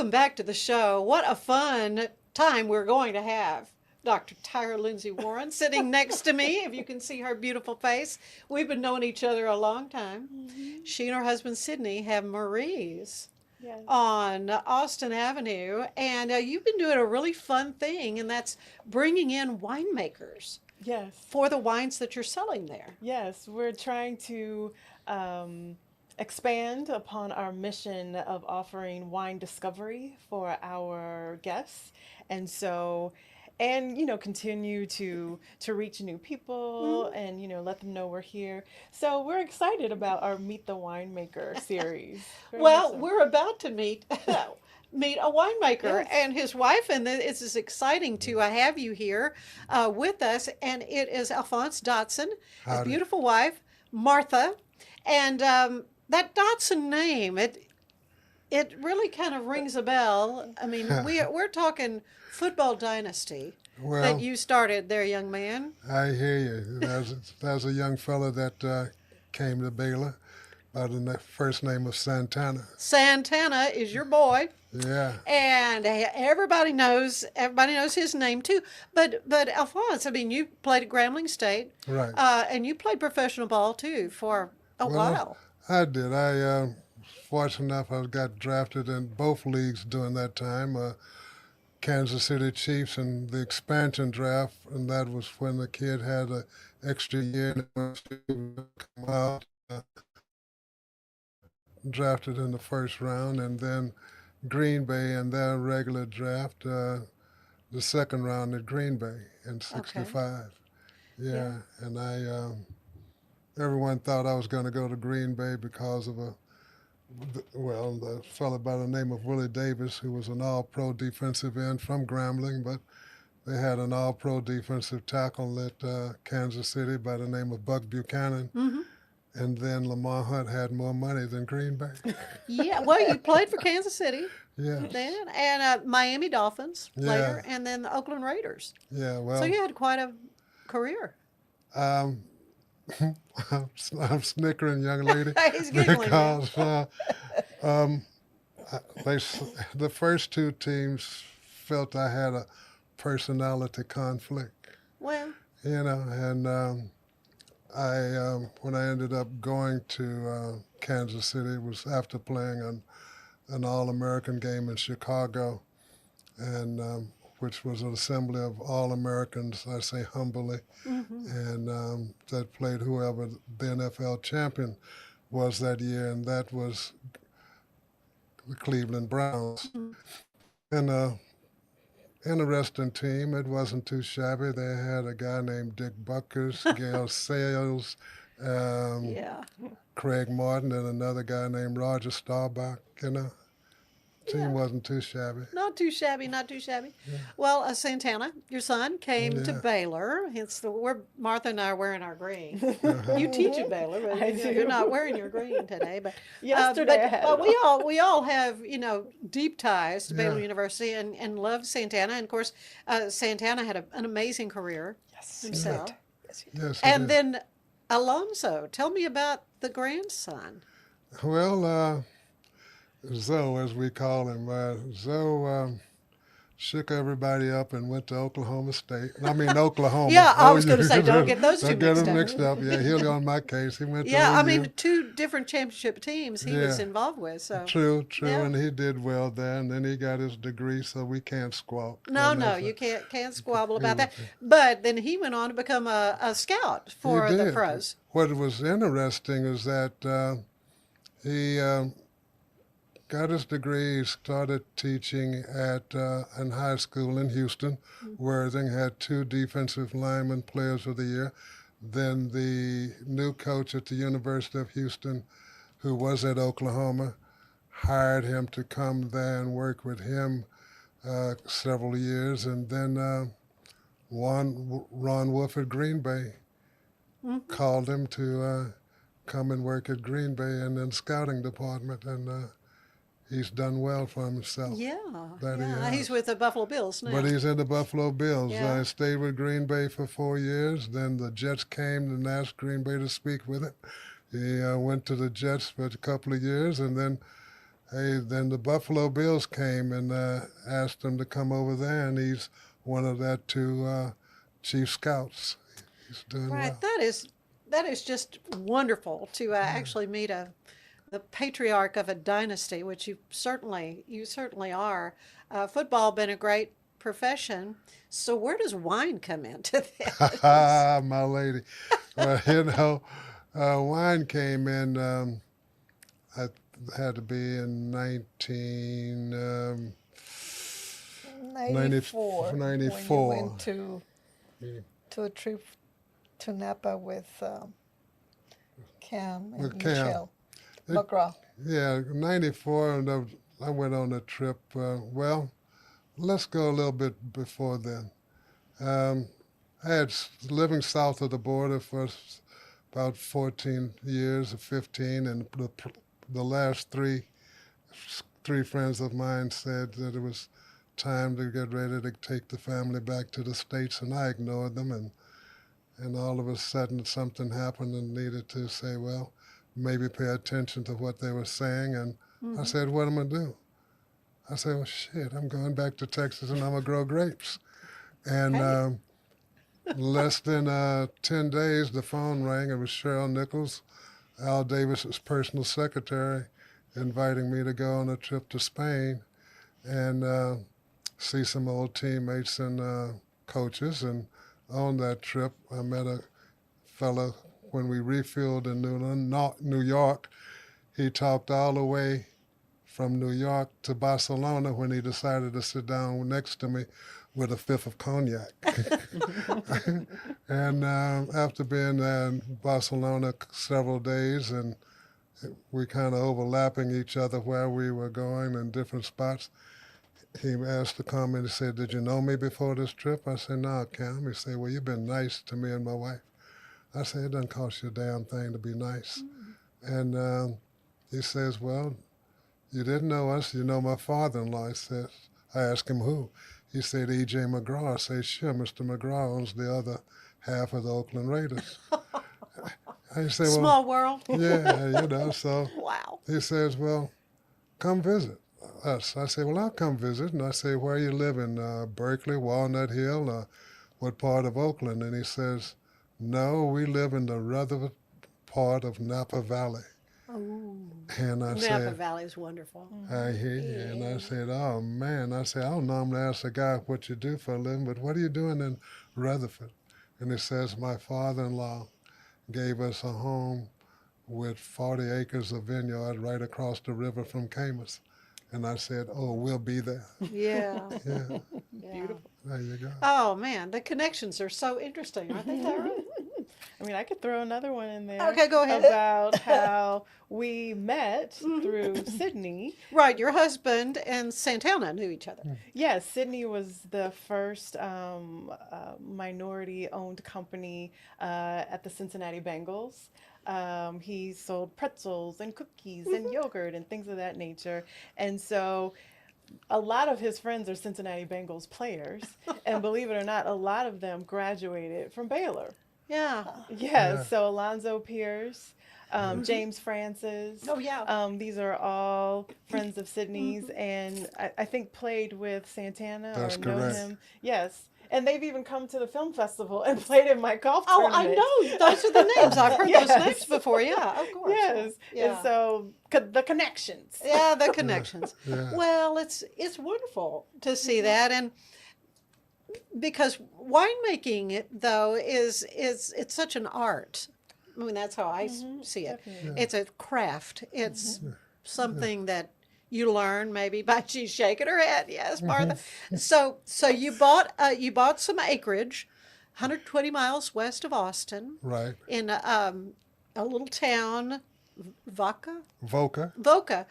Welcome back to the show. What a fun time we're going to have. Dr. Tyra Lindsey-Warren sitting next to me, if you can see her beautiful face. We've been knowing each other a long time. She and her husband, Sydney, have Marie's Yes. on Austin Avenue. And you've been doing a really fun thing, and that's bringing in winemakers Yes. for the wines that you're selling there. Yes. We're trying to expand upon our mission of offering wine discovery for our guests. And so, and continue to reach new people and let them know we're here. So we're excited about our Meet the Winemaker series. Very much Well, so. we're about to meet meet a winemaker Yes. and his wife, and it's just exciting to have you here with us. And it is Alphonse Dotson, his Howdy. beautiful wife Martha, and that Dotson name it really kind of rings a bell. I mean, we're talking football dynasty Well, that you started there, young man. I hear you. There's a young fella that came to Baylor by the first name of Santana. Santana is your boy. Yeah. And everybody knows his name too. But Alphonse, I mean, you played at Grambling State, Right. and you played professional ball too for a Well, while. I did. I fortunate enough I got drafted in both leagues during that time. Kansas City Chiefs in the expansion draft, and that was when the kid had an extra year to come out. Drafted in the first round, and then Green Bay in their regular draft, the second round at Green Bay in '65. Yeah, and everyone thought I was going to go to Green Bay because of the fellow by the name of Willie Davis, who was an all-pro defensive end from Grambling, but they had an all-pro defensive tackle at Kansas City by the name of Buck Buchanan. And then Lamar Hunt had more money than Green Bay. Yeah, well, you played for Kansas City Yeah, then, and Miami Dolphins Yeah. later, and then the Oakland Raiders. yeah. So Well, you had quite a career. um, I'm snickering, young lady, He's giggling. because um, the first two teams felt I had a personality conflict, Well, and when I ended up going to Kansas City, it was after playing an All-American game in Chicago, and which was an assembly of All-Americans, I say humbly, and that played whoever the NFL champion was that year, and that was the Cleveland Browns. And interesting team. It wasn't too shabby. They had a guy named Dick Buckers, Gail Sayles, yeah. Craig Martin, and another guy named Roger Staubach. Team wasn't too shabby. Not too shabby, not too shabby. Well, Santana, your son, came to Yeah. Baylor. Hence, we're Martha and I are wearing our green. Uh-huh. You teach at Baylor, but I you're do. not wearing your green today. But Yesterday I had but it we all have deep ties to Baylor Yeah. University and love Santana. And of course, Santana had an amazing career Yes. himself. Yes. Yes, it And is. then Alonso, tell me about the grandson. Well, Zoe, as we call him, Zoe shook everybody up and went to Oklahoma State. I mean, Oklahoma. Yeah, I was OU. gonna say, don't get those two Don't get mixed them up. mixed up. Yeah, he'll on my case. He went to Yeah, I OU. mean, two different championship teams he was Yeah. involved with. So True, Yeah. and he did well there, and then he got his degree, so we can't squawk. no, And no, that's you can't squabble about was that. But then he went on to become a scout for He the did. pros. What was interesting is that he got his degree. He started teaching in high school in Houston. Worthing had 2 defensive lineman players of the year. Then the new coach at the University of Houston, who was at Oklahoma, hired him to come there and work with him several years. And then Ron Wolf at Green Bay called him to come and work at Green Bay in the scouting department, and he's done well for himself. Yeah, That he yeah. has. He's with the Buffalo Bills now. But he's in the Buffalo Bills. Yeah. I stayed with Green Bay for 4 years. Then the Jets came and asked Green Bay to speak with him. He went to the Jets for a couple of years, and then hey, then the Buffalo Bills came and asked him to come over there, and he's one of their two chief scouts. He's doing Right. well. That is just wonderful to actually meet the patriarch of a dynasty, which you certainly are. Football been a great profession. So where does wine come into this? My lady. Well, wine came in, I had to be in 94 when you 94. went to a trip to Napa with Cam and With Cam. Michelle It- McGraw. Yeah, 94, and I went on a trip. Well, let's go a little bit before then. I had living south of the border for about 14 years or 15, and the last three friends of mine said that it was time to get ready to take the family back to the States, and I ignored them, and all of a sudden something happened and needed to say, well, maybe pay attention to what they were saying, and I said, what am I going to do? I said, well, shit, I'm going back to Texas and I'm going to grow grapes. And Hey. less than 10 days, the phone rang. It was Cheryl Nichols, Al Davis's personal secretary, inviting me to go on a trip to Spain and see some old teammates and coaches. And on that trip, I met a fellow when we refueled in New York. He talked all the way from New York to Barcelona when he decided to sit down next to me with a fifth of cognac. And after being there in Barcelona several days, and we kind of overlapping each other where we were going in different spots, he asked to come and he said, did you know me before this trip? I said, no, Cam. He said, well, you've been nice to me and my wife. I said, it doesn't cost you a damn thing to be nice. And he says, well, you didn't know us. You know my father-in-law. I asked him who. He said, E.J. McGraw. I said, sure, Mr. McGraw owns the other half of the Oakland Raiders. I said, well, Small world. yeah, so Wow. he says, well, come visit us. I said, well, I'll come visit. And I say, where you live in Berkeley, Walnut Hill, what part of Oakland? And he says, no, we live in the Rutherford part of Napa Valley. Oh, And I Napa said, Valley is wonderful. I hear you. And I said, oh, man. I said, I don't normally ask a guy what you do for a living, but what are you doing in Rutherford? And he says, my father-in-law gave us a home with 40 acres of vineyard right across the river from Camus. And I said, oh, we'll be there. Yeah. Yeah, Yeah. Beautiful. there you go. Oh man, the connections are so interesting, aren't they, Tyra? I mean, I could throw another one in there. Okay, go ahead. About how we met through Sydney. Right, your husband and Santana knew each other. Yes, Sydney was the first minority-owned company at the Cincinnati Bengals. He sold pretzels and cookies and yogurt and things of that nature. And so a lot of his friends are Cincinnati Bengals players. And believe it or not, a lot of them graduated from Baylor. Yeah. Yes, Yeah. so Alonzo Pierce, James Francis. Oh yeah. These are all friends of Sydney's, and I think played with Santana That's or know correct. him. Yes, and they've even come to the film festival and played in my golf Oh, I tournament. know. Those are the names. I've heard those Yes. names before. Yeah, of course. Yes, Yeah. and so the connections. Yeah, the connections. Yeah. Well, it's wonderful to see that, and because winemaking though is it's such an art. I mean, that's how I see it. Definitely. It's a craft. It's something that you learn maybe by she's shaking her head. Yes, Martha. So you bought some acreage, 120 miles west of Austin, Right. in a little town, Voca. Voca. Voca.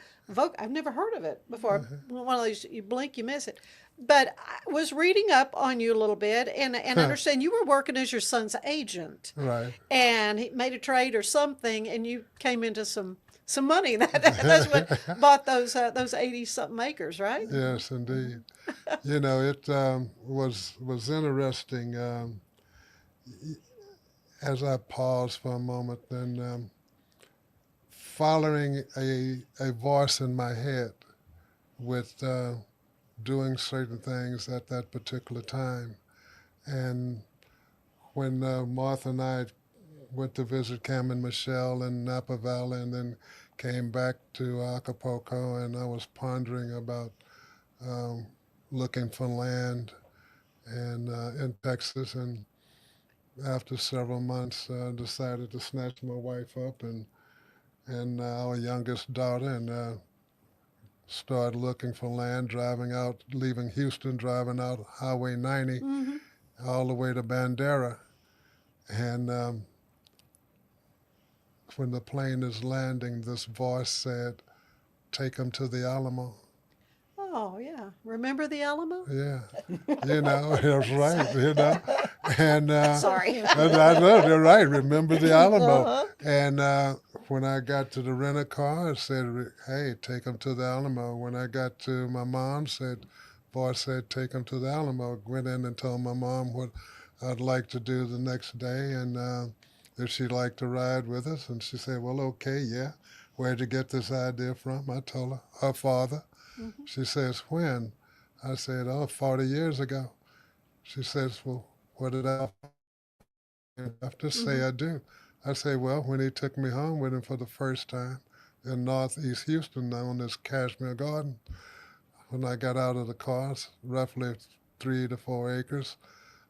I've never heard of it before. One of these, you blink, you miss it. But I was reading up on you a little bit and understand you were working as your son's agent. Right. And he made a trade or something, and you came into some money. That's what bought those 80-something acres, right? Yes, indeed. You know, it was interesting. As I paused for a moment, then following a voice in my head with doing certain things at that particular time. And when Martha and I went to visit Cam and Michelle in Napa Valley and then came back to Acapulco, and I was pondering about looking for land and in Texas, and after several months decided to snatch my wife up and our youngest daughter and started looking for land, driving out, leaving Houston, driving out Highway 90 all the way to Bandera. And when the plane is landing, this voice said, "Take him to the Alamo." Oh, yeah. Remember the Alamo? Yeah, that's right, And Sorry. and I know, you're right, remember the Alamo. And when I got to the rental car, it said, "Hey, take him to the Alamo." When I got to my mom, voice said, "Take him to the Alamo." Went in and told my mom what I'd like to do the next day, and if she'd like to ride with us. And she said, "Well, okay, yeah." "Where'd you get this idea from?" I told her father. She says, "When?" I said, 40 years ago. She says, "Well, what did I have to say I do?" I say, "Well, when he took me home with him for the first time in northeast Houston, known as Cashmere Garden. When I got out of the car, roughly 3 to 4 acres,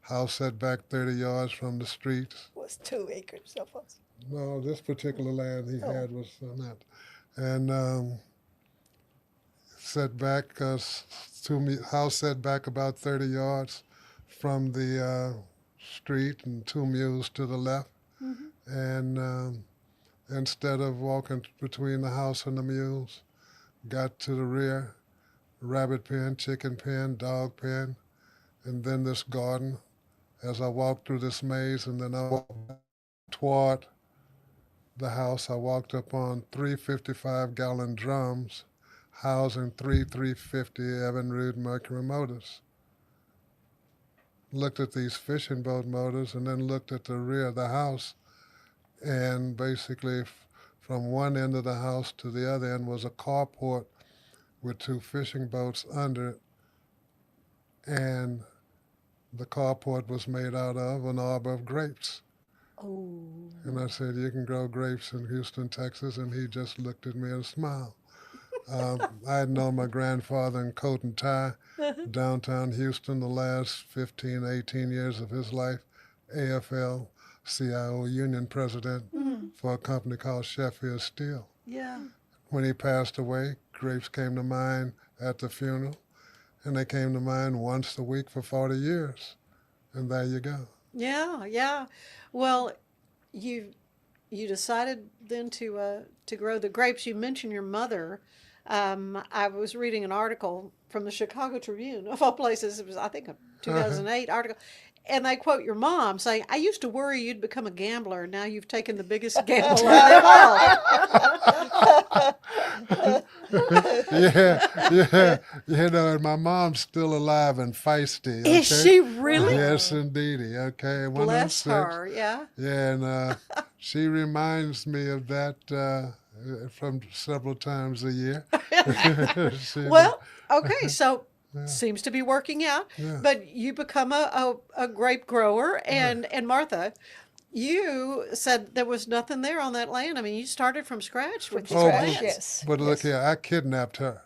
house set back 30 yards from the street." Was 2 acres, Alphonse. No, this particular land he had was not. And set back, house set back about 30 yards from the street and 2 mules to the left. And instead of walking between the house and the mules, got to the rear, rabbit pen, chicken pen, dog pen, and then this garden. As I walked through this maze, and then I walked toward the house, I walked up on 3 55-gallon drums housing 3 350 Evinrude Mercury motors. Looked at these fishing boat motors and then looked at the rear of the house, and basically from one end of the house to the other end was a carport with 2 fishing boats under it, and the carport was made out of an arbor of grapes. Oh. And I said, "You can grow grapes in Houston, Texas," and he just looked at me and smiled. I had known my grandfather in coat and tie, downtown Houston, the last 15, 18 years of his life, AFL-CIO union president for a company called Sheffield Steel. Yeah. When he passed away, grapes came to mind at the funeral, and they came to mind once a week for 40 years. And there you go. Yeah, yeah. Well, you decided then to grow the grapes. You mentioned your mother. I was reading an article from the Chicago Tribune, of all places. It was, I think, a 2008 article. And they quote your mom saying, "I used to worry you'd become a gambler. Now you've taken the biggest gamble of them all." Yeah. And my mom's still alive and feisty. Okay? Is she really? Yes, indeedy. Okay, one of Bless 6. her, yeah. Yeah, and she reminds me of that from several times a year. Well, okay, so seems to be working out. Yeah. But you become a grape grower, and Martha, you said there was nothing there on that land. I mean, you started from scratch with these plants. Yes. But look here, I kidnapped her.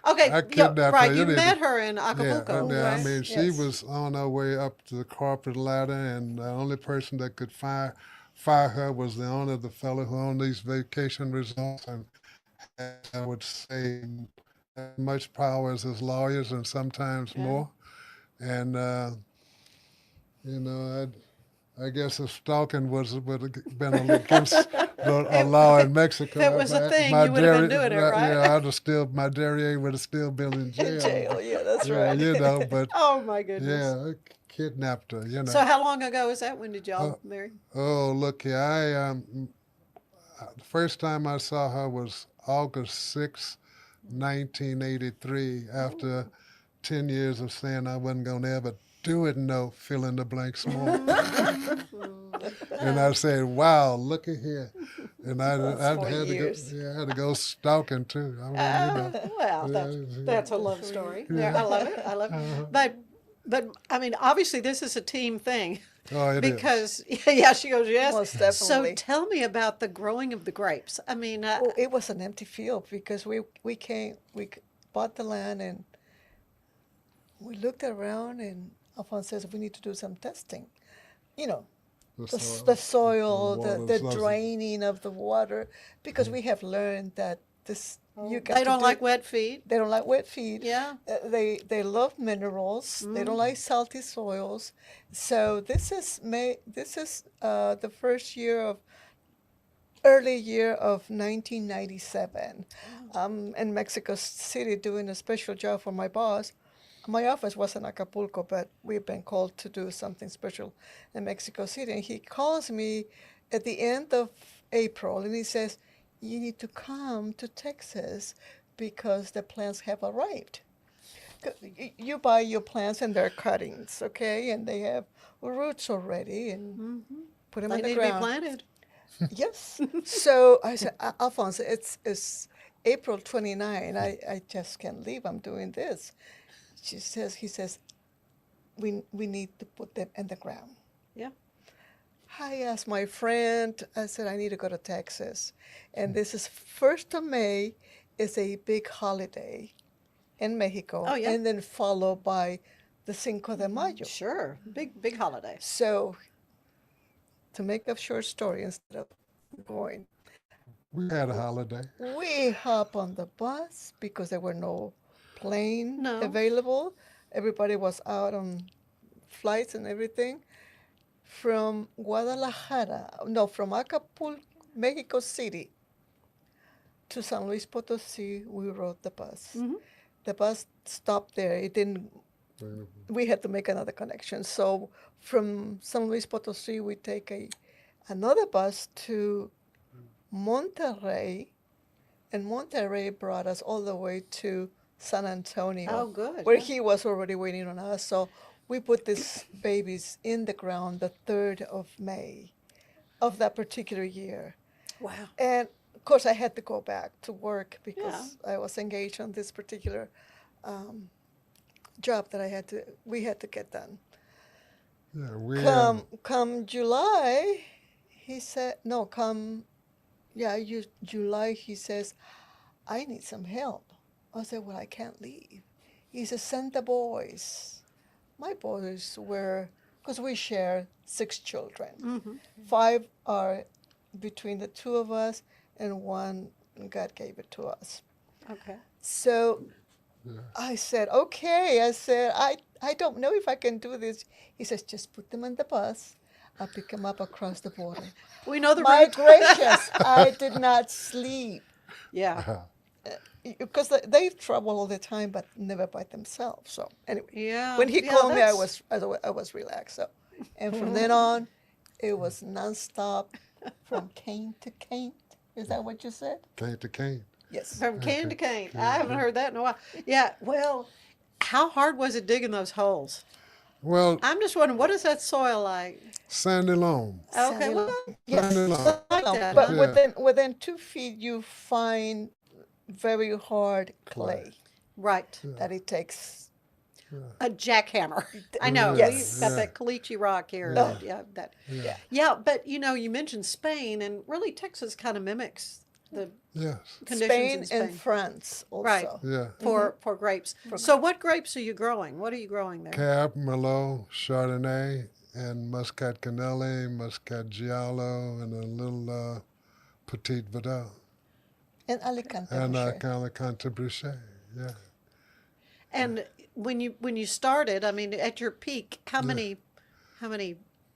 Okay, I kidnapped right. her. You You met need her in Acapulco. Yeah, I right? mean, she was on her way up to the corporate ladder, and the only person that could fire her was the owner, the fellow who owned these vacation resorts, and I would say as much power as his lawyers and sometimes more. And I guess if stalking would have been against the law in Mexico. If it was a thing, you would have been doing it, right? Yeah, my derrière would have still been in jail. In jail, yeah, that's Yeah, right. but Oh my goodness. yeah, I kidnapped her. So how long ago is that? When did y'all marry? Oh, look here, the first time I saw her was August 6, 1983, after 10 years of saying I wasn't going to ever do it, no fill in the blanks more. And I said, "Wow, look at here." And That's I 4 had to go. years. Yeah, I had to go stalking too. I mean, Well, that's a love story. Yeah, I love it. I love it. But I mean, obviously, this is a team thing. Oh, it is. Because yeah, she goes yes. Most So definitely. tell me about the growing of the grapes. I mean, Well, it was an empty field because we bought the land and we looked around and Alphonse says we need to do some testing. You know, the soil, water, the substance. draining of the water, because we have learned that this you got they to don't do, like wet feed. they don't like wet feed. Yeah. They love minerals. They don't like salty soils. So this is the first year of early year of 1997. I'm in Mexico City doing a special job for my boss. My office was in Acapulco, but we've been called to do something special in Mexico City. And he calls me at the end of April and he says, you need to come to Texas because the plants have arrived. You buy your plants and they're cuttings, okay? And they have roots already and put them They in the need to be ground. planted. Yes. So I said, Alphonse, it's April 29. I just can't leave. I'm doing this. He says, we need to put them in the ground. Yeah. I asked my friend, I said, I need to go to Texas. And this is 1st of May is a big holiday in Mexico. Oh, yeah. And then followed by the Cinco de Mayo. Sure. Big holiday. So to make a short story instead of going, We had a holiday. we hop on the bus because there were no plane No. available. Everybody was out on flights and everything. From from Acapulco, Mexico City to San Luis Potosí, we rode the bus. The bus stopped there. It didn't. We had to make another connection. So from San Luis Potosí, we take another bus to Monterrey, and Monterrey brought us all the way to San Antonio, Oh, good. where Yeah. he was already waiting on us. So we put these babies in the ground the 3rd of May of that particular year. Wow. And of course, I had to go back to work because I was engaged on this particular job that we had to get done. Yeah, we Come July, he said, no, July, he says, I need some help. I said, well, I can't leave. He says, send the boys. My boys were, because we share 6 children. 5 are between the 2 of us, and 1, God gave it to us. Okay. So I said, okay. I said, I don't know if I can do this. He says, just put them in the bus. I'll pick them up across the border. We know the My route. gracious, I did not sleep. Yeah. Because they travel all the time, but never by themselves. So anyway, Yeah. when he Yeah, called me, I that's- was relaxed. So, and from then on, it was nonstop from cane to cane. Is that what you said? Cane to cane. Yes. From cane to cane. I haven't heard that in a while. Yeah. Well, how hard was it digging those holes? Well, I'm just wondering, what is that soil like? sandy loam. Okay. Sandy Well, loam. Yes. Sandy loam. like No, that. but huh? within 2 feet, you find very hard clay Right. that it takes. A jackhammer. I know. Yes. We've got that caliche rock here. Yeah. Yeah. Yeah. But you mentioned Spain, and really Texas kind of mimics the Yes. conditions Spain in Spain. and France also. Right. Yeah. For grapes. So what grapes are you growing? What are you growing there? Cab, Merlot, Chardonnay, and Muscat Canelli, Muscat Giallo, and a little Petite Verdot. And Alicante. And Boucher. Alicante Bruchet. Yeah. And when you started, I mean, at your peak, how many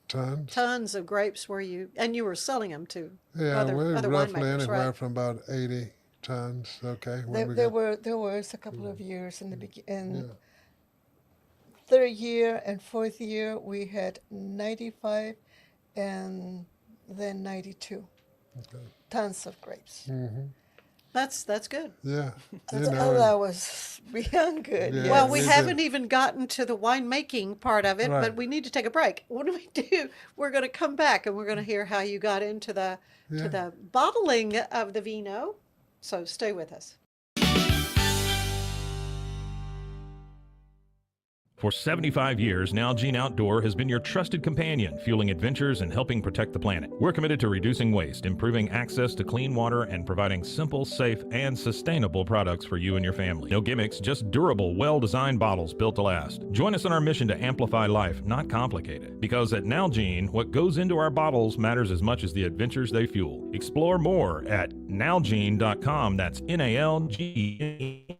Tons. tons of grapes were you? And you were selling them to Yeah, we're other roughly winemakers, anywhere right? from about 80 tons. Okay. There was a couple of years in the beginning. Yeah. 3rd year and 4th year, we had 95 and then 92 Okay. tons of grapes. Mm-hmm. That's good. Yeah, you Oh, know, that was beyond good. Yeah, Well, Yes. we we haven't did. even gotten to the winemaking part of it, Right. but we need to take a break. What do we do? We're going to come back and we're going to hear how you got into the to Yeah. the bottling of the vino. So stay with us. For 75 years, Nalgene Outdoor has been your trusted companion, fueling adventures and helping protect the planet. We're committed to reducing waste, improving access to clean water, and providing simple, safe, and sustainable products for you and your family. No gimmicks, just durable, well-designed bottles built to last. Join us in our mission to amplify life, not complicate it. Because at Nalgene, what goes into our bottles matters as much as the adventures they fuel. Explore more at nalgene.com. That's Nalgene.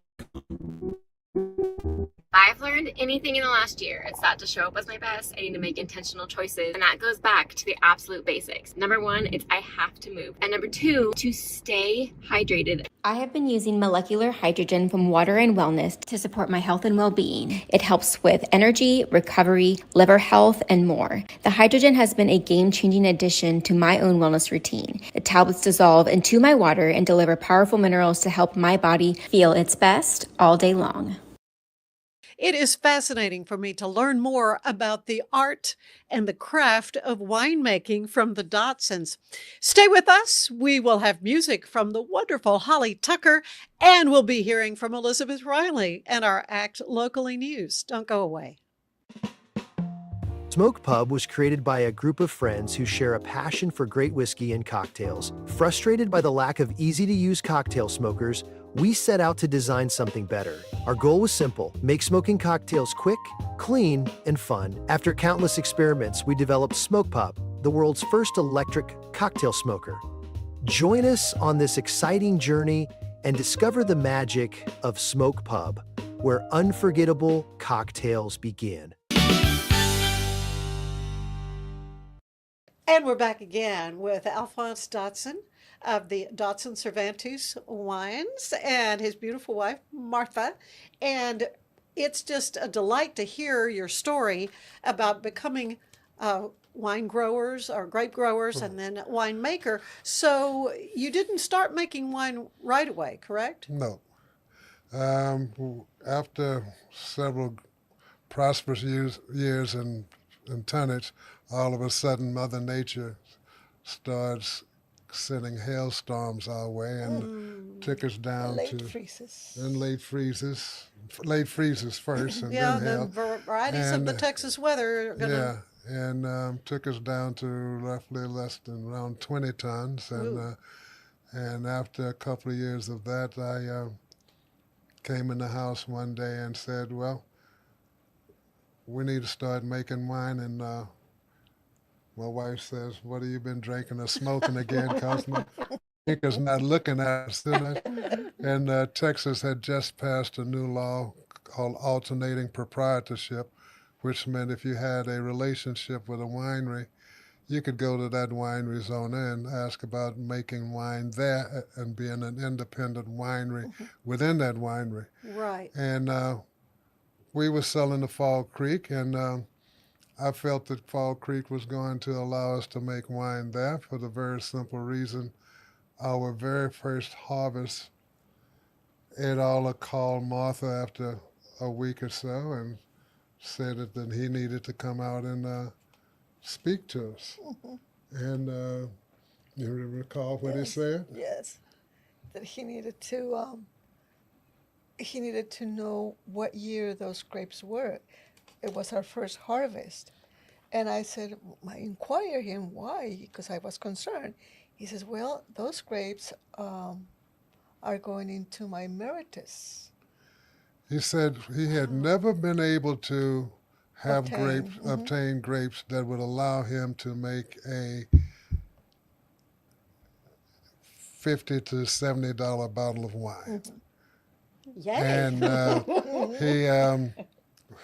I've learned anything in the last year, it's that to show up as my best, I need to make intentional choices. And that goes back to the absolute basics. Number one, it's I have to move. And number two, to stay hydrated. I have been using molecular hydrogen from Water and Wellness to support my health and well-being. It helps with energy, recovery, liver health, and more. The hydrogen has been a game-changing addition to my own wellness routine. The tablets dissolve into my water and deliver powerful minerals to help my body feel its best all day long. It is fascinating for me to learn more about the art and the craft of winemaking from the Dotsons. Stay with us. We will have music from the wonderful Holly Tucker, and we'll be hearing from Elizabeth Riley and our Act Locally News. Don't go away. Smoke Pub was created by a group of friends who share a passion for great whiskey and cocktails. Frustrated by the lack of easy-to-use cocktail smokers, we set out to design something better. Our goal was simple: make smoking cocktails quick, clean, and fun. After countless experiments, we developed Smoke Pub, the world's first electric cocktail smoker. Join us on this exciting journey and discover the magic of Smoke Pub, where unforgettable cocktails begin. And we're back again with Alphonse Dotson of the Dotson-Cervantes wines and his beautiful wife, Martha. And it's just a delight to hear your story about becoming wine growers or grape growers and then winemaker. So you didn't start making wine right away, correct? No. After several prosperous years in tonnage, all of a sudden Mother Nature starts sending hailstorms our way and took us down Late to freezes. and late freezes first, and Yeah, then the hail. varieties of the And, Texas weather are going to... Yeah, and took us down to roughly less than around 20 tons, and after a couple of years of that, I came in the house one day and said, "Well, we need to start making wine." And my wife says, "What have you been drinking or smoking again?" Because my drinkers not looking at us. And Texas had just passed a new law called alternating proprietorship, which meant if you had a relationship with a winery, you could go to that winery's owner and ask about making wine there and being an independent winery within that winery. Right. And we were selling to Fall Creek, and I felt that Fall Creek was going to allow us to make wine there for the very simple reason our very first harvest, Ed Aller called Martha after a week or so and said that he needed to come out and speak to us. And you recall what he said? Yes, that he needed to know what year those grapes were. It was our first harvest. And I said, I inquired him why, because I was concerned. He says, well, those grapes are going into my emeritus. He said he had never been able to have Obtain, obtain grapes that would allow him to make a $50 to $70 bottle of wine. Yay. And he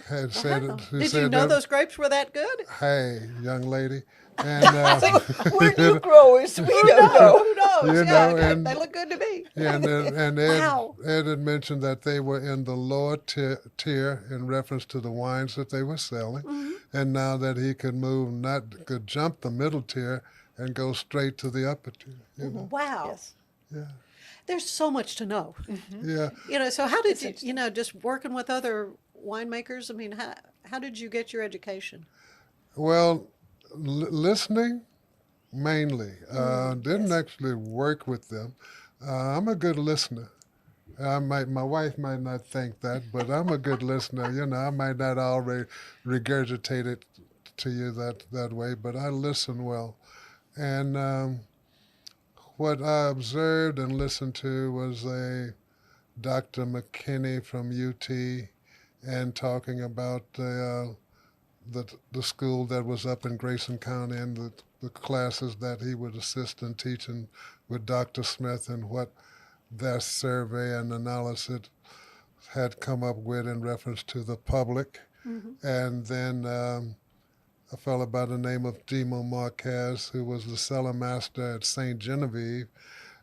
had said, Wow. he Did said you know that, those grapes were that good? "Hey, young lady," and We're new growers. We don't know. Who knows? You Yeah, know, and- they look good to me. and Ed, Wow. Ed had mentioned that they were in the lower tier in reference to the wines that they were selling, and now that he could jump the middle tier and go straight to the upper tier. You know? Wow. Yes. Yeah. There's so much to know. Yeah. You know, so how did you, you know, just working with other winemakers? I mean, how did you get your education? Well, listening mainly. Didn't actually work with them. I'm a good listener. My wife might not think that, but I'm a good listener. You know, I might not already regurgitate it to you that way, but I listen well. And what I observed and listened to was a Dr. McKinney from UT, and talking about the school that was up in Grayson County, and the classes that he would assist in teaching with Dr. Smith, and what their survey and analysis had come up with in reference to the public. And then a fellow by the name of Demo Marquez, who was the cellar master at St. Genevieve,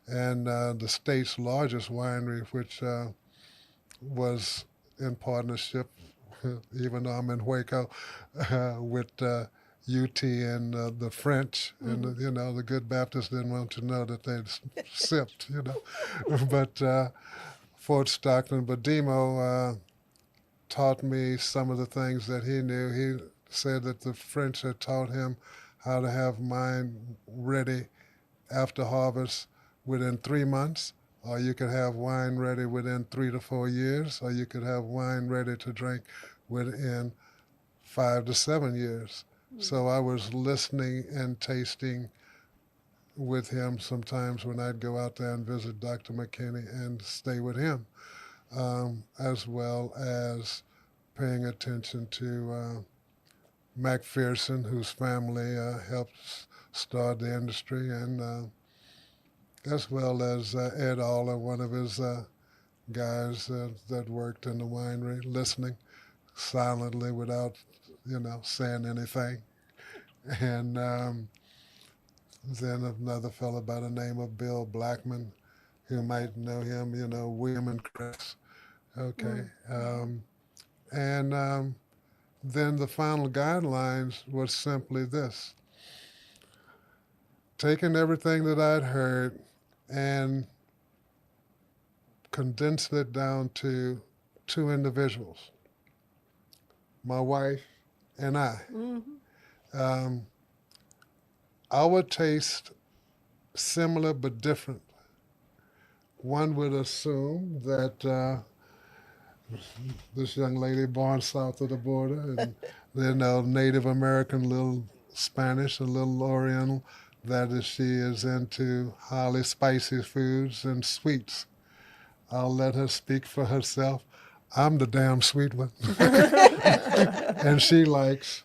and the state's largest winery, which was in partnership, even though I'm in Waco, with UT and the French. And, you know, the good Baptists didn't want to know that they'd sipped, you know. But Fort Stockton. But Demo taught me some of the things that he knew. He said that the French had taught him how to have wine ready after harvest within 3 months, or you could have wine ready within 3 to 4 years, or you could have wine ready to drink within 5 to 7 years. So I was listening and tasting with him sometimes when I'd go out there and visit Dr. McKinney and stay with him, as well as paying attention to McPherson, whose family helped start the industry, and as well as Ed Aller, one of his guys that worked in the winery, listening silently without, you know, saying anything. And then another fellow by the name of Bill Blackman, who might know him, you know, William and Chris. Okay. And then the final guidelines was simply this: taking everything that I'd heard and condensing it down to 2 individuals, my wife and I. Our taste similar but different. One would assume that this young lady born south of the border, and you know, Native American, little Spanish, a little Oriental, that she is into highly spicy foods and sweets. I'll let her speak for herself. I'm the damn sweet one. And she likes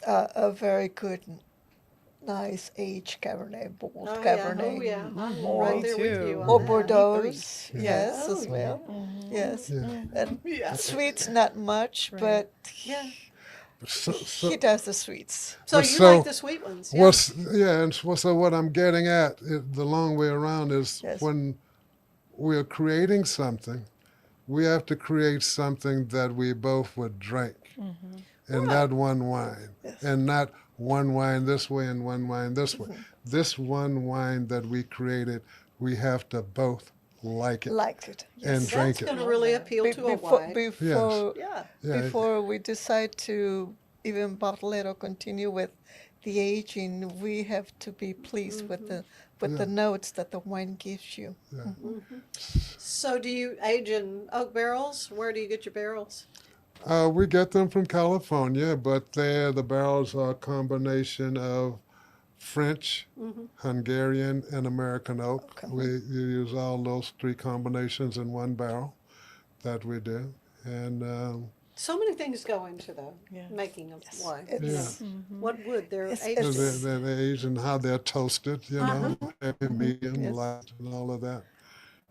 A very good, nice aged Cabernet, bold Cabernet. Oh, yeah. I'm Or- right there with too. you on Or that. Bordeaux, Me yes, Oh, as well. Yes. Yeah. And sweets, not much, but Yeah. so, he does the sweets. So Well, you so like the sweet ones? Yeah. so what I'm getting at, the long way around, is Yes. when we're creating something, we have to create something that we both would drink, and not one wine, and not one wine this way and one wine this way. This one wine that we created, we have to both like it Liked it. and That's drink going it. to really appeal to a Before, wide. before, Yeah. Yeah, before we decide to even bottle it or continue with the aging, we have to be pleased with the notes that the wine gives you. So do you age in oak barrels? Where do you get your barrels? we get them from California, but the barrels are a combination of French, Hungarian, and American oak. We use all those 3 combinations in one barrel that we do. And So many things go into the making of wine. It's- What would their It's- age it's- be? the age and how they're toasted, you know, heavy, medium, Yes. light, and all of that,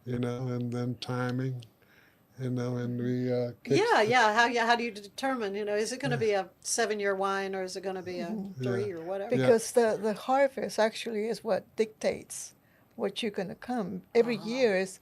you know, and then timing, you know, and we How do you determine? You know, is it going to be a 7-year wine or is it going to be a 3 or whatever? Because the harvest actually is what dictates what you're going to come. Every year is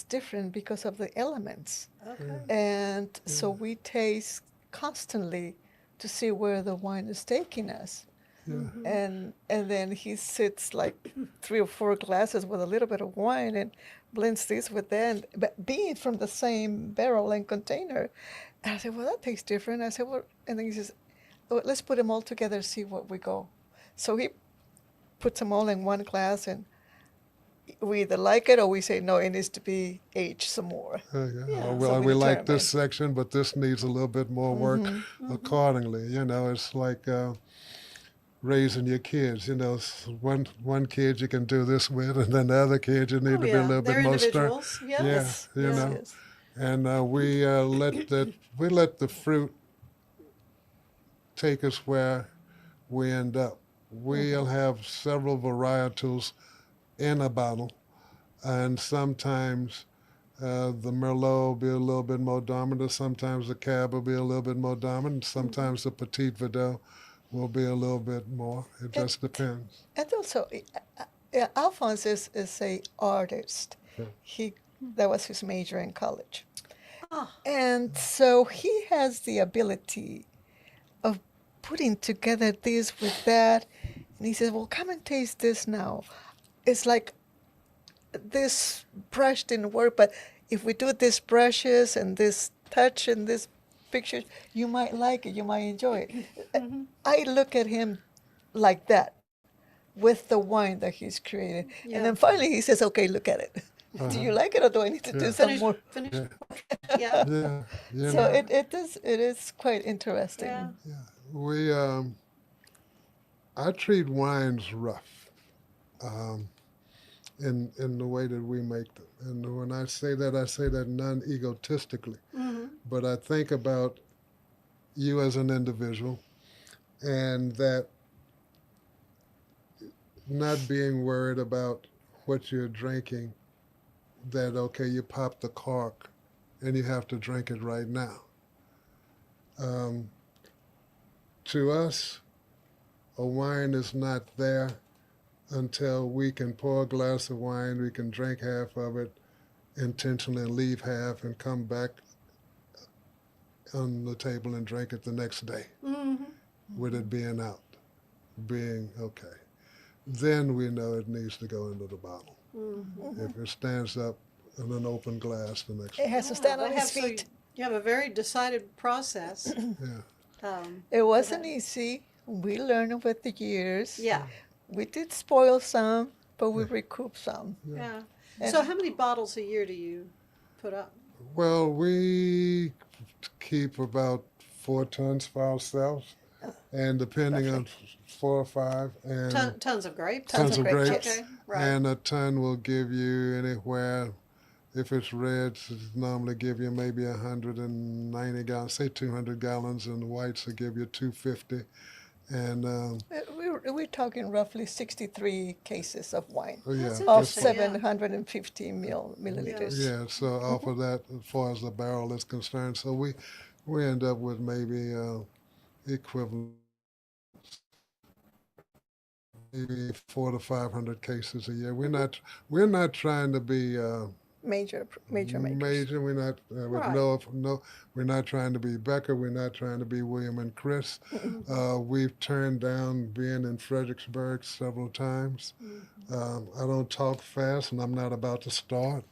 different because of the elements. Okay. And so we taste constantly to see where the wine is taking us. and then he sits like 3 or 4 glasses with a little bit of wine and blends this with that, but being from the same barrel and container. And I said, well, that tastes different. I said, well, and then he says, well, let's put them all together, see what we go. So he puts them all in one glass, and we either like it or we say, no, it needs to be aged some more. Yeah. So Well, we we like determine. this section, but this needs a little bit more work accordingly. You know, it's like raising your kids. You know, one kid you can do this with, and then the other kid you need Oh, to be a yeah. little They're bit more stern. individuals. Yes. Yeah, you Yes. know. Yes. And we let the fruit take us where we end up. We'll have several varietals in a bottle, and sometimes the Merlot will be a little bit more dominant. Sometimes the Cab will be a little bit more dominant. Sometimes the Petit Verdot will be a little bit more. It just depends. And also, Alphonse is a artist. That was his major in college. And so he has the ability of putting together this with that. And he says, well, come and taste this now. It's like this brush didn't work, but if we do this brushes and this touch and this picture, you might like it, you might enjoy it. I look at him like that with the wine that he's created. Yeah. And then finally he says, okay, look at it. Do you like it, or do I need to do some Finish. more? Finish. Yeah. Yeah. You So know, it is quite interesting. Yeah. we I treat wines rough in the way that we make them. And when I say that non-egotistically. But I think about you as an individual, and that not being worried about what you're drinking, that, okay, you pop the cork and you have to drink it right now. To us, a wine is not there until we can pour a glass of wine, we can drink half of it intentionally and leave half and come back on the table and drink it the next day with it being out, being okay. Then we know it needs to go into the bottle. If it stands up in an open glass the next It day. has to stand on They its have- so feet. you have a very decided process. Yeah. It wasn't easy. We learned with the years. Yeah. We did spoil some, but we recouped some. Yeah. So how many bottles a year do you put up? Well, we keep about 4 tons for ourselves, and depending on 4 or 5, and Tons of grapes. tons of grapes, grapes. Okay. Right. And a ton will give you anywhere, if it's reds, it normally give you maybe 190 gallons, say 200 gallons, and the whites will give you 250. And We're talking roughly 63 cases of wine oh yeah, That's of that's interesting. Yeah. 750 milliliters. yeah. So off of that, as far as the barrel is concerned, so we end up with maybe equivalent, maybe 400 to 500 cases a year. We're not trying to be Major makers. major. We're not Right. we're not trying to be Becker. We're not trying to be William and Chris. We've turned down being in Fredericksburg several times. I don't talk fast, and I'm not about to start.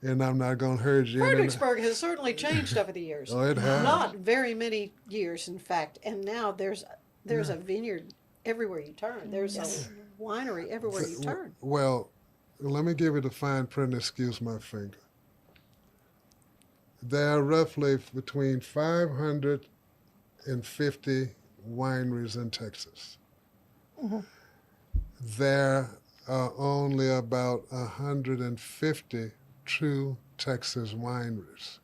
And I'm not going to hurt you. Fredericksburg has certainly changed over the years. Oh, it has. Not very many years, in fact. And now there's a vineyard everywhere you turn. There's a winery everywhere you turn. Well, let me give you the fine print, excuse my finger. There are roughly between 550 wineries in Texas. There are only about 150 true Texas wineries.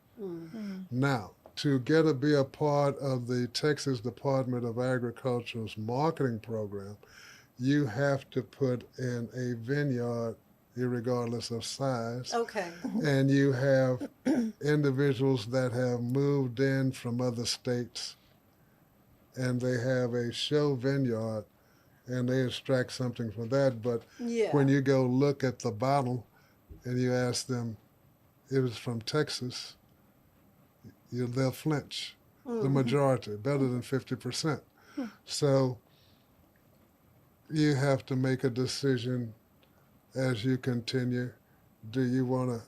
Now, to be a part of the Texas Department of Agriculture's marketing program, you have to put in a vineyard irregardless of size. Okay. And you have individuals that have moved in from other states, and they have a show vineyard, and they extract something from that. But Yeah. when you go look at the bottle and you ask them, it was from Texas, they'll flinch. The majority, better than 50%. So you have to make a decision as you continue. Do you want to,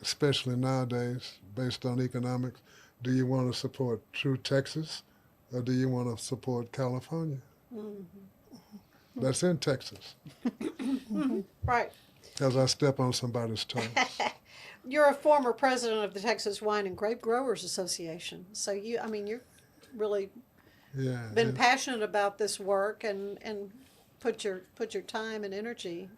especially nowadays, based on economics, do you want to support true Texas or do you want to support California? That's in Texas. Right. Because I step on somebody's toes. You're a former president of the Texas Wine and Grape Growers Association. So you've really Yeah. been and- passionate about this work and put your time and energy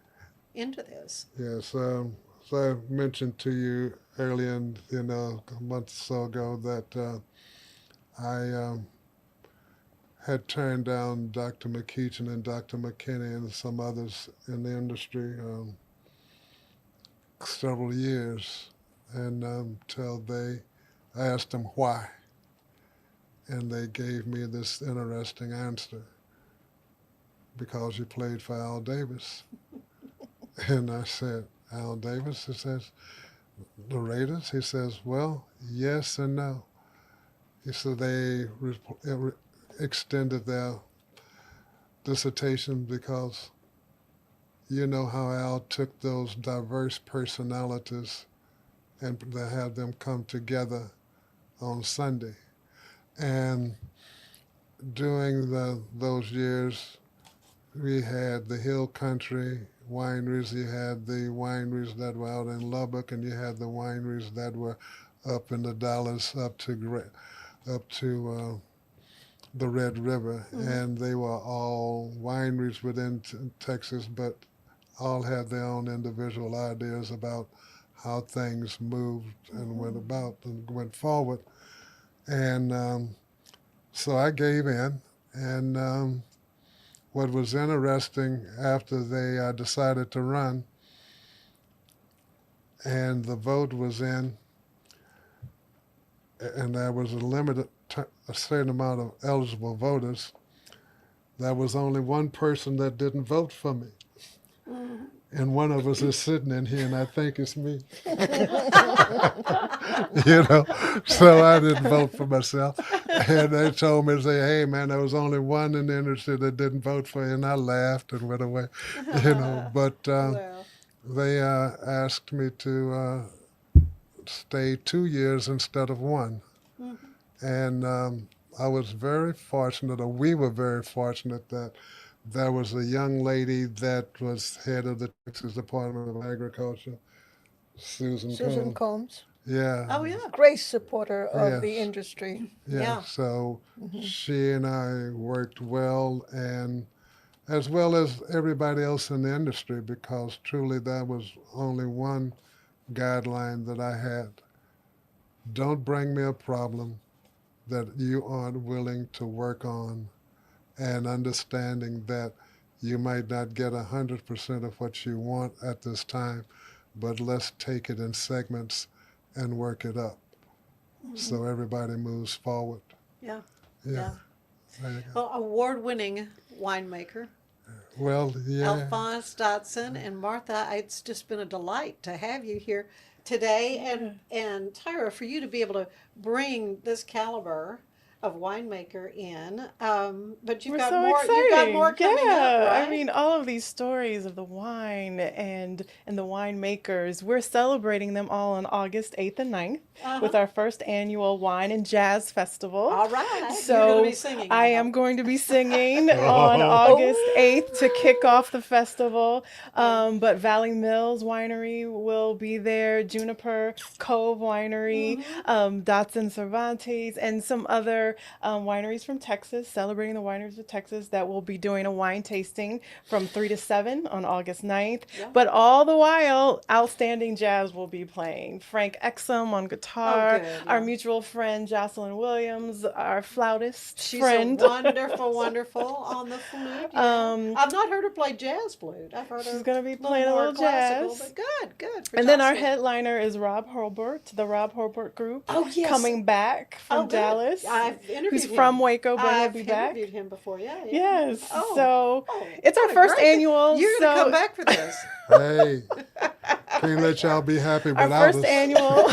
into this. Yes. So I mentioned to you earlier, a month or so ago, that I had turned down Dr. McKeechin and Dr. McKinney and some others in the industry several years, and until I asked them why, and they gave me this interesting answer: because you played for Al Davis. And I said, Al Davis? He says, the Raiders? He says, well, yes and no. He said they extended their dissertation because you know how Al took those diverse personalities and they had them come together on Sunday. And during those years, we had the Hill Country wineries. You had the wineries that were out in Lubbock, and you had the wineries that were up in the Dalles, up to the Red River, and they were all wineries within Texas, but all had their own individual ideas about how things moved and went about and went forward. And so I gave in, and what was interesting after they decided to run and the vote was in, and there was a certain amount of eligible voters, there was only one person that didn't vote for me. And one of us is sitting in here, and I think it's me. So I didn't vote for myself. And they told me, say, hey, man, there was only one in the industry that didn't vote for you. And I laughed and went away, But they asked me to stay 2 years instead of one. And I was very fortunate, or we were very fortunate, that there was a young lady that was head of the Texas Department of Agriculture, Susan Combs. Yeah. Oh, yeah. Great supporter of the Yes. industry. Yeah. So she and I worked well, and as well as everybody else in the industry, because truly there was only one guideline that I had. Don't bring me a problem that you aren't willing to work on, and understanding that you might not get 100% of what you want at this time, but let's take it in segments and work it up so everybody moves forward. Yeah. Yeah. There you go. Well, award-winning winemaker, Well, yeah. Alphonse, Dotson, and Martha. It's just been a delight to have you here today, and Tyra, for you to be able to bring this caliber of winemaker in. But you've We're got so more. exciting. You've got more coming up, right? I mean, all of these stories of the wine and the winemakers, we're celebrating them all on August 8th and 9th with our first annual Wine and Jazz Festival. All right. So You're going to be singing. I am going to be singing on August 8th to kick off the festival. But Valley Mills Winery will be there, Juniper Cove Winery, Dotson-Cervantes, and some other wineries from Texas, celebrating the wineries of Texas, that will be doing a wine tasting from 3 to 7 on August 9th. Yeah. But all the while, outstanding jazz will be playing. Frank Exum on guitar, good, our yeah. mutual friend Jocelyn Williams, our flautist She's friend. so wonderful on the flute. Yeah. I've not heard her play jazz flute. I've heard She's her going to be little playing a more little classical, jazz. but good. For And then our Jocelyn. headliner is Rob Hurlburt, the Rob Hurlburt Group, Oh, yes. coming back from good. Dallas. I've interviewed who's him. from Waco, but he'll I've be back. interviewed him before, yeah. Yes. Oh. So Oh, it's our what a first great- annual. You're going to so come back for this. Hey, can't let y'all be happy our without first us. annual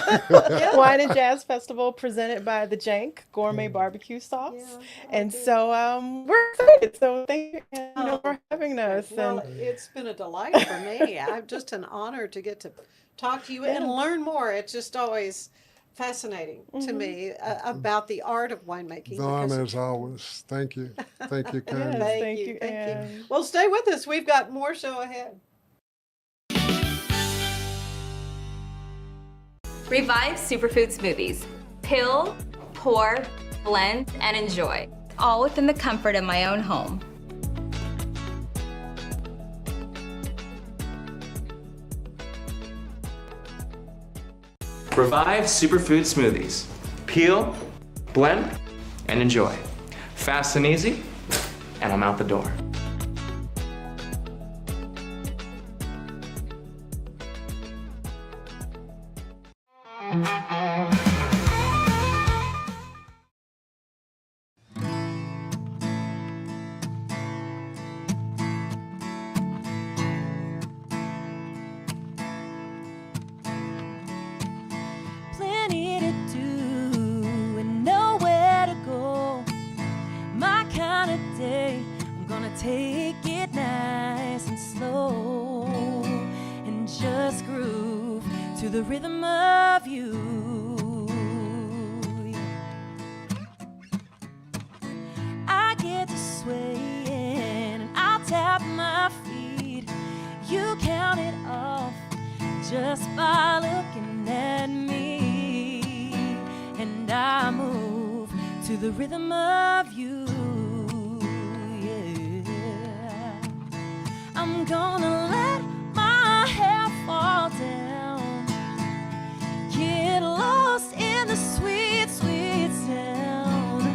Wine and Jazz Festival presented by the Jank Gourmet Barbecue Sauce. Yeah, and good. so we're excited. So thank you for having us. Well, and it's been a delight for me. I'm just an honor to get to talk to you and learn more. It's just always fascinating to me about the art of winemaking. The honor because- as always. Thank you. Thank you kindly. Yes. Thank Thank you. you, Thank you. Anne. Well, stay with us. We've got more show ahead. Revive Superfood Smoothies. Pill, pour, blend, and enjoy. All within the comfort of my own home. Revive Superfood Smoothies. Peel, blend, and enjoy. Fast and easy, and I'm out the door. Plenty to do and nowhere to go. My kind of day, I'm gonna take it nice and slow and just groove to the rhythm of you. I get to swaying and I'll tap my feet. You count it off just by looking at me, and I move to the rhythm of you. Yeah, I'm gonna let my hair fall down, get lost in the sweet, sweet sound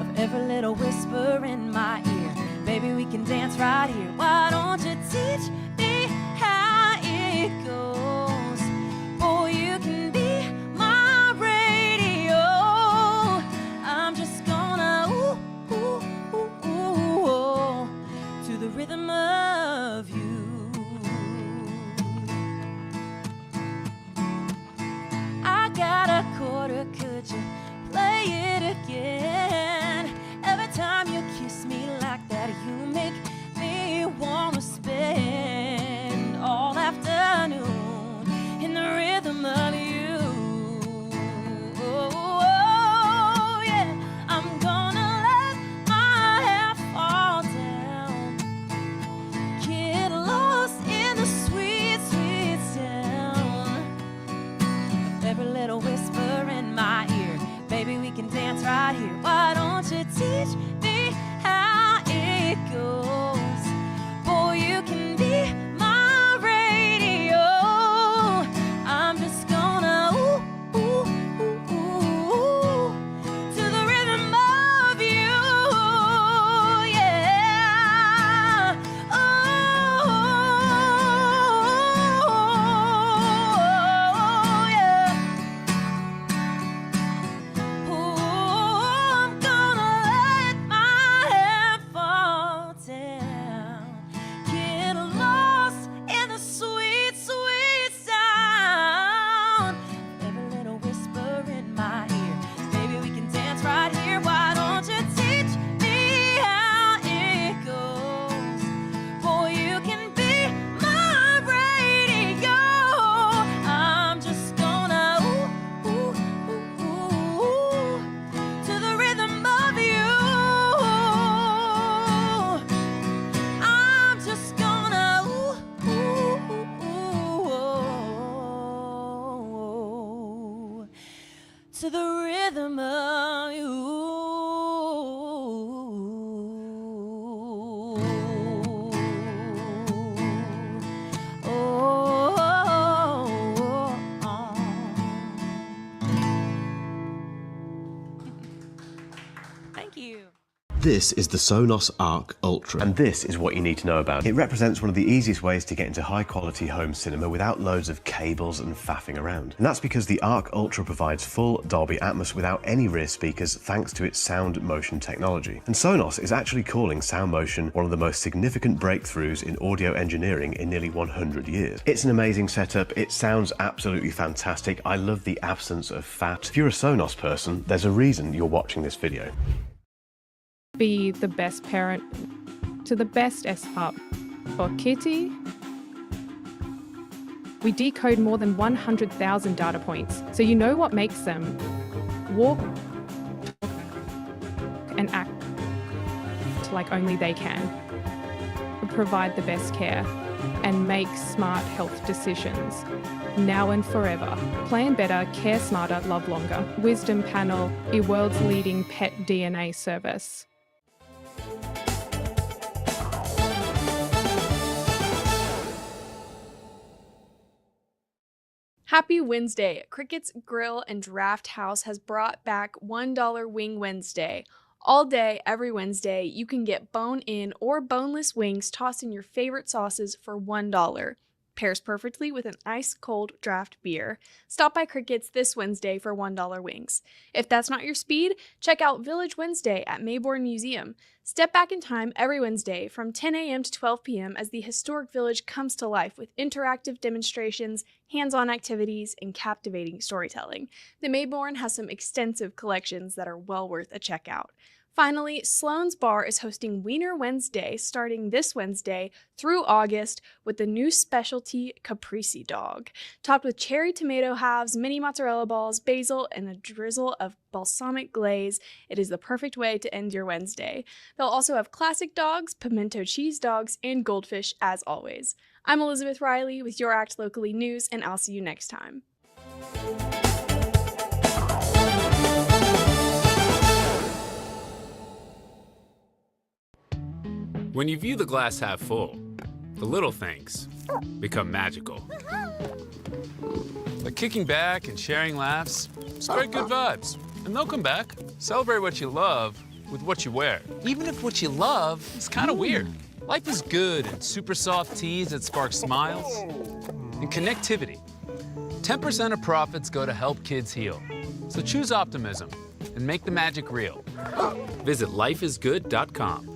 of every little whisper in my ear. Baby, we can dance right here. Why don't you teach me how it goes? Boy, you can be my radio. I'm just gonna ooh, ooh, ooh, ooh, ooh, to the rhythm of you. I got a quarter, could you play it again? Every time you kiss me like that, you make me wanna spend all afternoon in the rhythm of you. Oh, yeah, I'm gonna let my hair fall down, get lost in the sweet, sweet sound of every little whisper in my ear. Baby, we can dance right here. Why don't you teach me how it goes? Boy, you can be my radio. I'm just gonna ooh, ooh, ooh, ooh, to the rhythm of you. Yeah. Oh, yeah. I'm gonna let my hair fall down, get lost in the sweet, sweet sound of every little whisper in my ear. Baby, we can dance right here. Why don't you teach me how it goes? Boy, you can be my radio. I'm just gonna ooh, ooh, ooh, ooh, to the rhythm of you. I'm just gonna ooh, ooh, ooh, to the rhythm of you. Thank you. This is the Sonos Arc Ultra. And this is what you need to know about. It represents one of the easiest ways to get into high quality home cinema without loads of cables and faffing around. And that's because the Arc Ultra provides full Dolby Atmos without any rear speakers thanks to its sound motion technology. And Sonos is actually calling sound motion one of the most significant breakthroughs in audio engineering in nearly 100 years. It's an amazing setup. It sounds absolutely fantastic. I love the absence of fat. If you're a Sonos person, there's a reason you're watching this video. Be the best parent to the best S-Pup. For Kitty, we decode more than 100,000 data points, so you know what makes them walk, talk, and act like only they can. We provide the best care and make smart health decisions. Now and forever. Plan better, care smarter, love longer. Wisdom Panel, the world's leading pet DNA service. Happy Wednesday! Cricket's Grill and Draft House has brought back $1 Wing Wednesday. All day, every Wednesday, you can get bone-in or boneless wings tossed in your favorite sauces for $1. Pairs perfectly with an ice-cold draft beer. Stop by Cricket's this Wednesday for $1 wings. If that's not your speed, check out Village Wednesday at Mayborn Museum. Step back in time every Wednesday from 10 a.m. to 12 p.m. as the historic village comes to life with interactive demonstrations, hands-on activities, and captivating storytelling. The Mayborn has some extensive collections that are well worth a check out. Finally, Sloan's Bar is hosting Wiener Wednesday starting this Wednesday through August with the new specialty Caprese Dog. Topped with cherry tomato halves, mini mozzarella balls, basil, and a drizzle of balsamic glaze, it is the perfect way to end your Wednesday. They'll also have classic dogs, pimento cheese dogs, and goldfish as always. I'm Elizabeth Riley with Your Act Locally News, and I'll see you next time. When you view the glass half full, the little things become magical. Like kicking back and sharing laughs, spread good vibes, and they'll come back. Celebrate what you love with what you wear, even if what you love is kind of weird. Life is good in super soft tees that spark smiles and connectivity. 10% of profits go to help kids heal. So choose optimism and make the magic real. Visit lifeisgood.com.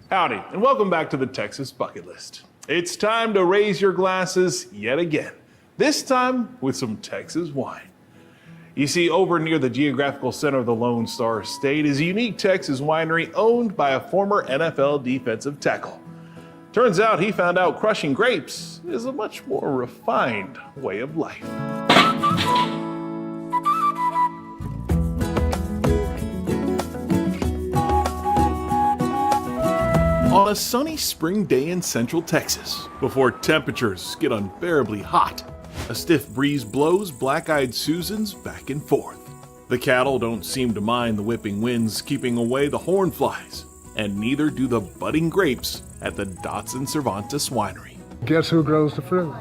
Howdy, and welcome back to the Texas Bucket List. It's time to raise your glasses yet again, this time with some Texas wine. You see, over near the geographical center of the Lone Star State is a unique Texas winery owned by a former NFL defensive tackle. Turns out he found out crushing grapes is a much more refined way of life. On a sunny spring day in central Texas, before temperatures get unbearably hot, a stiff breeze blows black-eyed Susans back and forth. The cattle don't seem to mind the whipping winds keeping away the horn flies, and neither do the budding grapes at the Dotson-Cervantes winery. Guess who grows the fruit?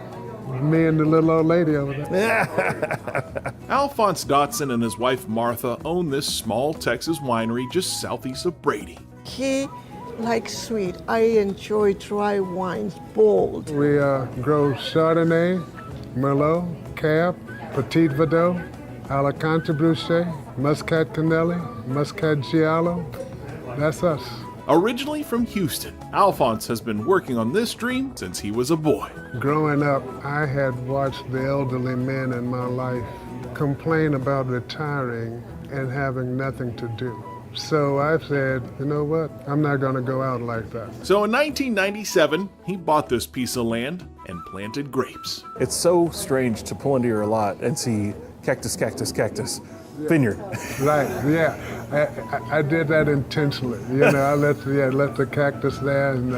Me and the little old lady over there. Alphonse Dotson and his wife Martha own this small Texas winery just southeast of Brady. He likes sweet. I enjoy dry wines, bold. We grow Chardonnay, Merlot, Cab, Petit Verdot, Alicante Boucher, Muscat Canelli, Muscat Giallo. That's us. Originally from Houston, Alphonse has been working on this dream since he was a boy. Growing up, I had watched the elderly men in my life complain about retiring and having nothing to do. So I said, you know what? I'm not going to go out like that. So in 1997, he bought this piece of land and planted grapes. It's so strange to pull into your lot and see cactus, cactus, cactus, vineyard. Right, yeah. I did that intentionally. You know, I left the cactus there, and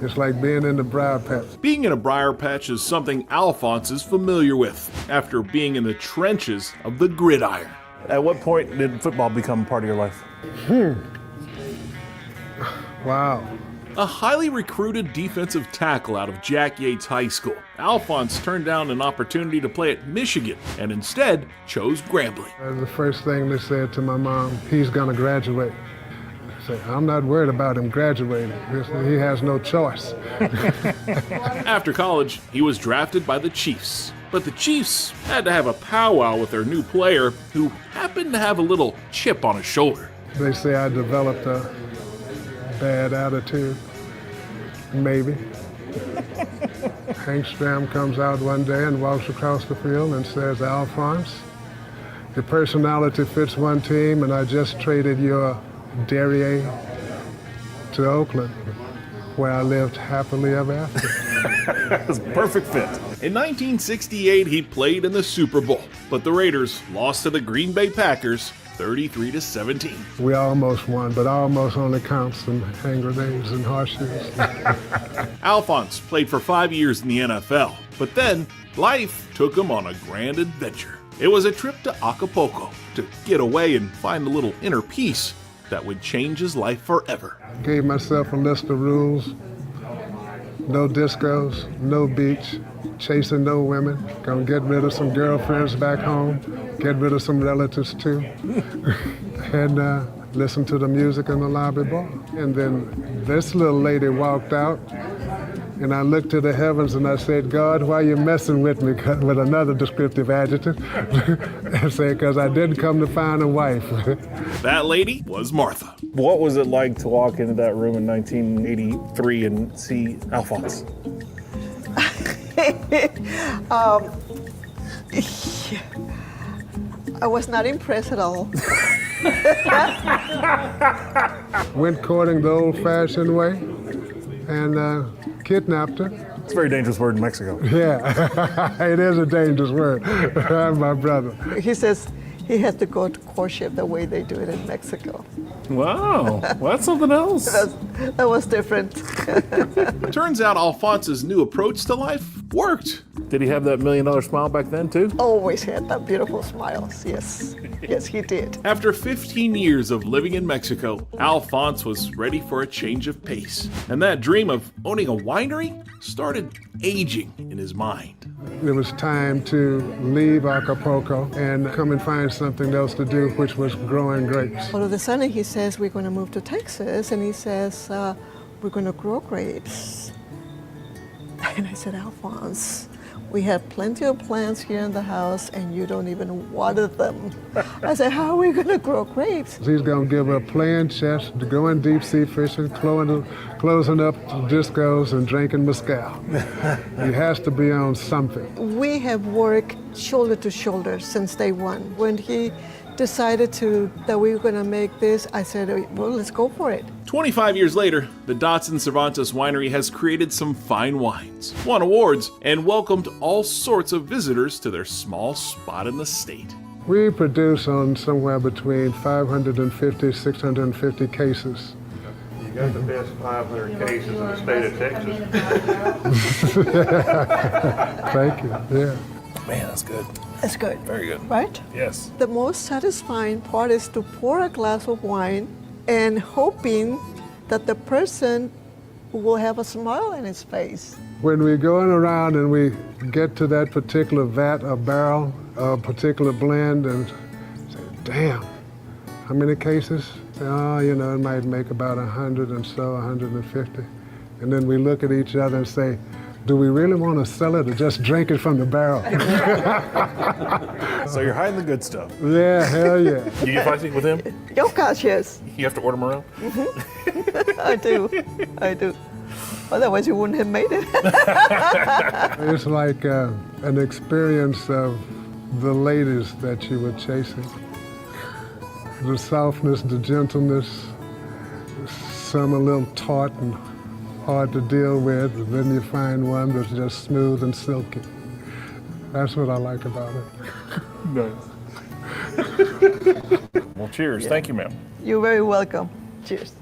it's like being in the briar patch. Being in a briar patch is something Alphonse is familiar with after being in the trenches of the gridiron. At what point did football become part of your life? Wow. A highly recruited defensive tackle out of Jack Yates High School, Alphonse turned down an opportunity to play at Michigan and instead chose Grambling. The first thing they said to my mom, he's going to graduate. I said, I'm not worried about him graduating. He has no choice. After college, he was drafted by the Chiefs. But the Chiefs had to have a powwow with their new player who happened to have a little chip on his shoulder. They say I developed a bad attitude, maybe. Hank Stram comes out one day and walks across the field and says, Alphonse, your personality fits one team, and I just traded your derriere to Oakland, where I lived happily ever after. That's a perfect fit. In 1968, he played in the Super Bowl, but the Raiders lost to the Green Bay Packers 33-17. We almost won, but almost only counts in hand grenades and horseshoes. Alphonse played for 5 years in the NFL, but then life took him on a grand adventure. It was a trip to Acapulco to get away and find a little inner peace that would change his life forever. Gave myself a list of rules. No discos, no beach, chasing no women, gonna get rid of some girlfriends back home, get rid of some relatives too, and listen to the music in the lobby bar. And then this little lady walked out, and I looked to the heavens and I said, God, why are you messing with me, with another descriptive adjective? I said, because I didn't come to find a wife. That lady was Martha. What was it like to walk into that room in 1983 and see Alphonse? I was not impressed at all. Went courting the old-fashioned way and kidnapped her. It's a very dangerous word in Mexico. Yeah, it is a dangerous word. I'm my brother. He says he had to go to courtship the way they do it in Mexico. Wow, well, that's something else. That was different. Turns out Alphonse's new approach to life worked. Did he have that $1 million smile back then too? Always had that beautiful smile, yes. Yes, he did. After 15 years of living in Mexico, Alphonse was ready for a change of pace. And that dream of owning a winery started aging in his mind. It was time to leave Acapulco and come and find something else to do, which was growing grapes. All of a sudden he says, we're going to move to Texas, and he says, we're going to grow grapes. And I said, Alphonse, we have plenty of plants here in the house, and you don't even water them. I said, how are we going to grow grapes? He's going to give her a playing chess, going deep sea fishing, closing up discos, and drinking mezcal. He has to be on something. We have worked shoulder to shoulder since day one. When he decided that we were going to make this, I said, well, let's go for it. 25 years later, the Dotson-Cervantes winery has created some fine wines, won awards, and welcomed all sorts of visitors to their small spot in the state. We produce on somewhere between 550, 650 cases. You got the best 500 cases in the state of Texas. Thank you, yeah. Man, that's good. That's good. Very good. Right? Yes. The most satisfying part is to pour a glass of wine and hoping that the person will have a smile on his face. When we're going around and we get to that particular vat or barrel, a particular blend, and say, damn, how many cases? Oh, you know, it might make about 100 and so, 150. And then we look at each other and say, do we really want to sell it or just drink it from the barrel? So you're hiding the good stuff. Yeah, hell yeah. You get feisty with him? Oh gosh, yes. You have to order them around? Mm-hmm. I do. Otherwise you wouldn't have made it. It's like an experience of the ladies that you were chasing. the softness, the gentleness. Some a little taut and hard to deal with, and then you find one that's just smooth and silky. That's what I like about it. Nice. Well, cheers. Thank you, ma'am. You're very welcome. Cheers.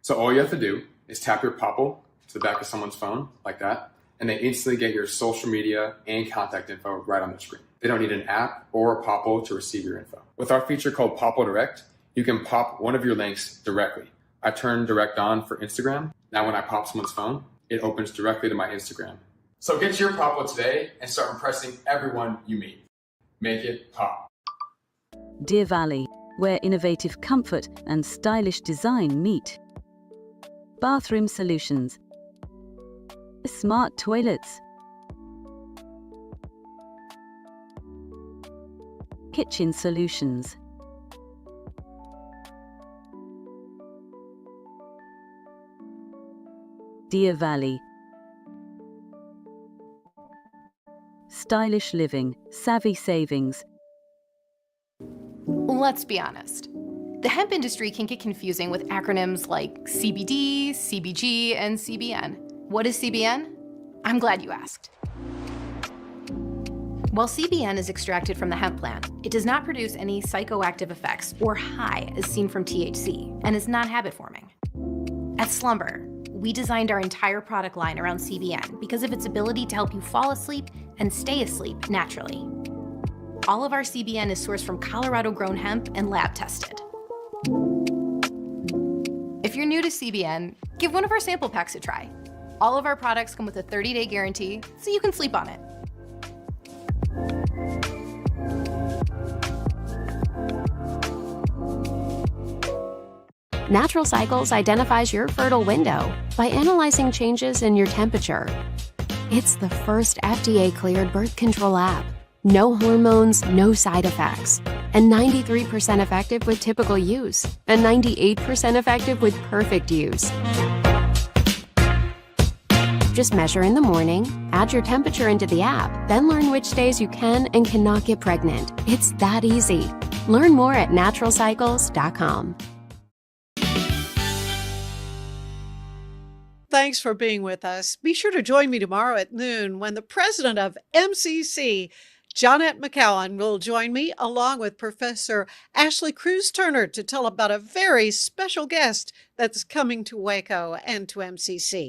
So all you have to do is tap your Popple to the back of someone's phone, like that, and they instantly get your social media and contact info right on the screen. They don't need an app or a Popple to receive your info. With our feature called Popple Direct, you can pop one of your links directly. I turned Direct on for Instagram. Now when I pop someone's phone, it opens directly to my Instagram. So get your Popple today and start impressing everyone you meet. Make it pop. Deer Valley, where innovative comfort and stylish design meet. Bathroom solutions. Smart toilets. Kitchen solutions. Deer Valley. Stylish living, savvy savings. Let's be honest. The hemp industry can get confusing with acronyms like CBD, CBG, and CBN. What is CBN? I'm glad you asked. While CBN is extracted from the hemp plant, it does not produce any psychoactive effects or high as seen from THC, and is not habit-forming. At Slumber, we designed our entire product line around CBN because of its ability to help you fall asleep and stay asleep naturally. All of our CBN is sourced from Colorado-grown hemp and lab-tested. If you're new to CBN, give one of our sample packs a try. All of our products come with a 30-day guarantee, so you can sleep on it. Natural Cycles identifies your fertile window by analyzing changes in your temperature. It's the first FDA-cleared birth control app. No hormones, no side effects, and 93% effective with typical use, and 98% effective with perfect use. Just measure in the morning, add your temperature into the app, then learn which days you can and cannot get pregnant. It's that easy. Learn more at naturalcycles.com. Thanks for being with us. Be sure to join me tomorrow at noon when the president of MCC, Johnette McCowan will join me along with Professor Ashley Cruz Turner to tell about a very special guest that's coming to Waco and to MCC.